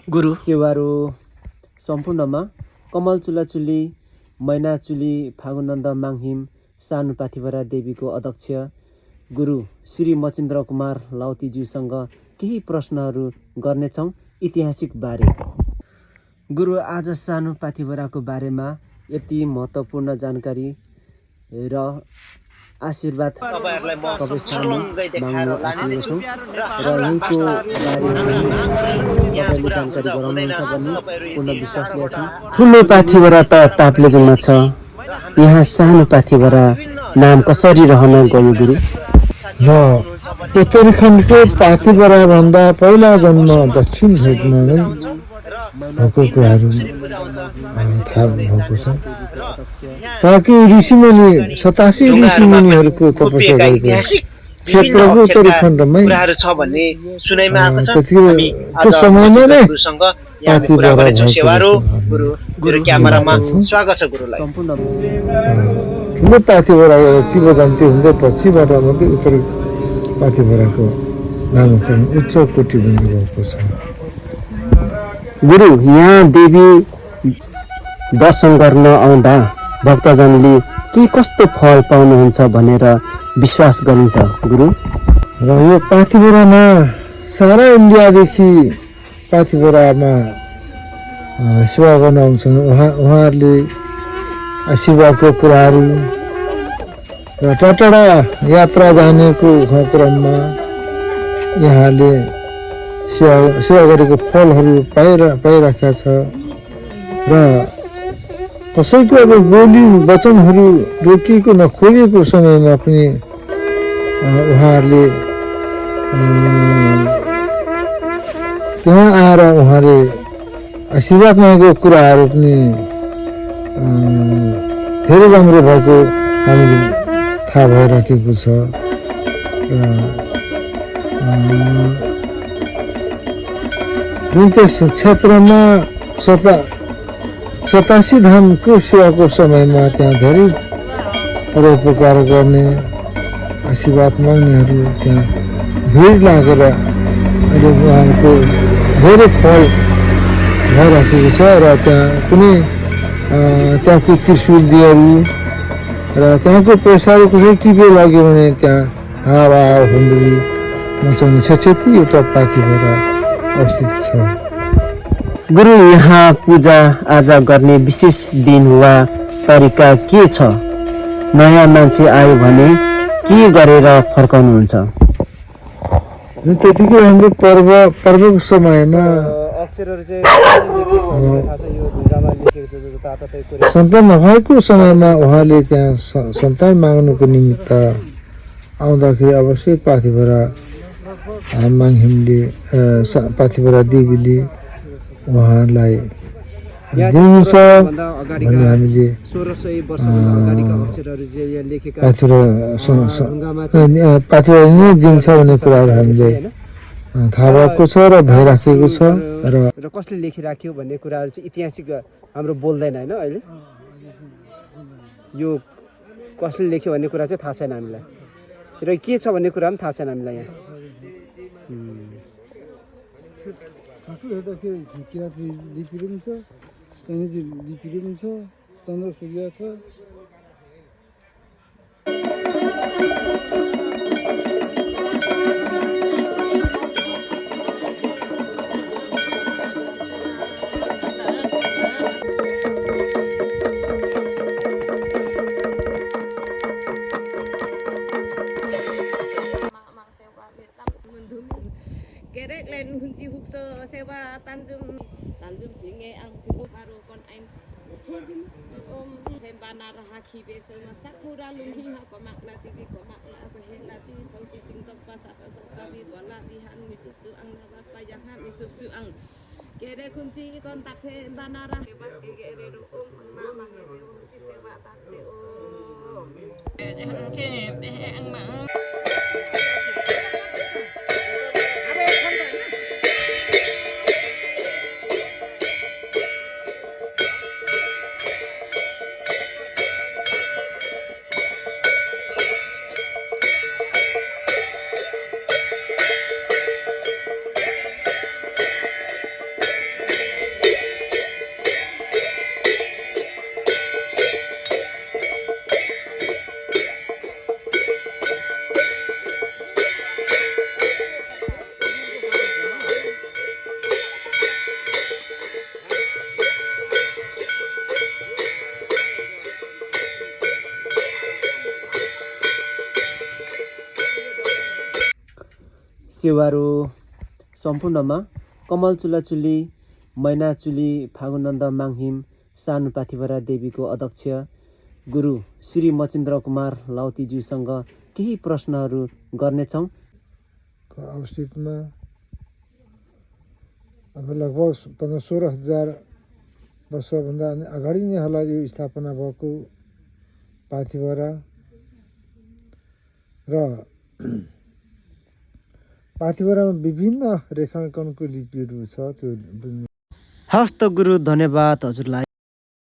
गुरु सेवारो सम्पूर्णमा कमल चुलाचुली मैना चुली फागुनन्द माङहिम सानु पाथिभरा देवीको अध्यक्ष गुरु श्री मचिन्द्र कुमार लाउतीज्यूसँग केही प्रश्नहरू गर्नेछौँ ऐतिहासिक बारे। गुरु, आज सानु पाथिभराको बारेमा यति महत्त्वपूर्ण जानकारी र आशीर्वाद तपाईँ सामु माग्न आँटेको छौँ र यहीँको बारेमा तपाईँले जानकारी गराउनुहुन्छ भन्ने पूर्ण विश्वास लिएछौँ। ठुलो पाथिभरा त ताप्लेजुङमा छ, यहाँ सानो पाथिभरा नाम कसरी रहन गयो गुरु? उत्तराखण्डको पाथिभरा भन्दा पहिला जन्म दक्षिण भेगमा नै भएको कुराहरू थाहा भएको छ। ताकि ऋषिमुनि 87 ऋषिमुनिहरूको तपस्या गरेको क्षेत्रको उत्तराखण्डमै त्यतिको समयमा नै पाथिभरा ठुलो पाथिभरा किंवदन्ती हुँदै पछिबाट मात्रै उत्तर पाथिभराको नामकरण उच्च कोटि बन्नुभएको छ। गुरु, यहाँ देवी दर्शन गर्न आउँदा भक्तजनले के कस्तो फल पाउनुहुन्छ भनेर विश्वास गरिन्छ गुरु? र यो पाथिभरामा सारा इन्डियादेखि पाथिभरामा सेवा गर्न आउँछन्। उहाँहरूले आशीर्वादको कुराहरू र टाढा यात्रा जानेको क्रममा यहाँले सेवा गरेको फलहरू पाइराखेका छ र कसैको अब बोली वचनहरू रोकिएको नखोलिएको समयमा पनि उहाँहरूले त्यहाँ आएर उहाँले आशीर्वाद मागेको कुराहरू पनि धेरै राम्रो भएको हामीले थाहा भइराखेको छ। जुन त्यस क्षेत्रमा 87 धामको सेवाको समयमा त्यहाँ धेरै परोपकार गर्ने आशीर्वाद माग्नेहरू त्यहाँ भिड लागेर अहिले उहाँहरूको धेरै फल भइराखेको छ र त्यहाँ कुनै त्यहाँको त्रिशूल दिहरू र त्यहाँको पैसाहरू कसै टिपे लाग्यो भने त्यहाँ हावा हुन्डरी मचाउने क्षति एउटा पाथिभरा अवस्थित छ। गुरु, यहाँ पूजा आजा गर्ने विशेष दिन वा तरिका के छ? नयाँ मान्छे आयो भने के गरेर फर्काउनुहुन्छ? त्यतिकै हाम्रो पर्वको समयमा सन्तान नभएको समयमा उहाँले त्यहाँ सन्तान माग्नुको निमित्त आउँदाखेरि अवश्य पाथिभरा माङहिमले पाथिभरा देवीले उहाँलाई दिनुहुन्छ भन्ने हामीले पाथिभरा नै दिन्छ भन्ने कुराहरू हामीले थाहा भएको छ र भइराखेको छ। र कसले लेखिराख्यो भन्ने कुराहरू चाहिँ ऐतिहासिक हाम्रो बोल्दैन होइन। अहिले यो कसले लेख्यो भन्ने कुरा चाहिँ थाहा छैन हामीलाई र के छ भन्ने कुरा पनि थाहा छैन हामीलाई। यहाँ किराँती लिपिहरू पनि छ, चाइनिज लिपिहरू पनि छ, चन्द्र सूर्य छ। सेवारो सम्पूर्णमा कमल चुलाचुली मैनाचुली फागुनन्द माङहिम सानु पाथिभरा देवीको अध्यक्ष गुरु श्री मचिन्द्र कुमार लाउतीज्यूसँग केही प्रश्नहरू गर्नेछौँ। अवस्थितमा अब लगभग 15-16 वर्षभन्दा अगाडि नै होला यो स्थापना भएको पाथिभरा र पाथिभरामा विभिन्न रेखाङ्कनको लिपिहरू छ। त्यो हस्त गुरु, धन्यवाद हजुरलाई।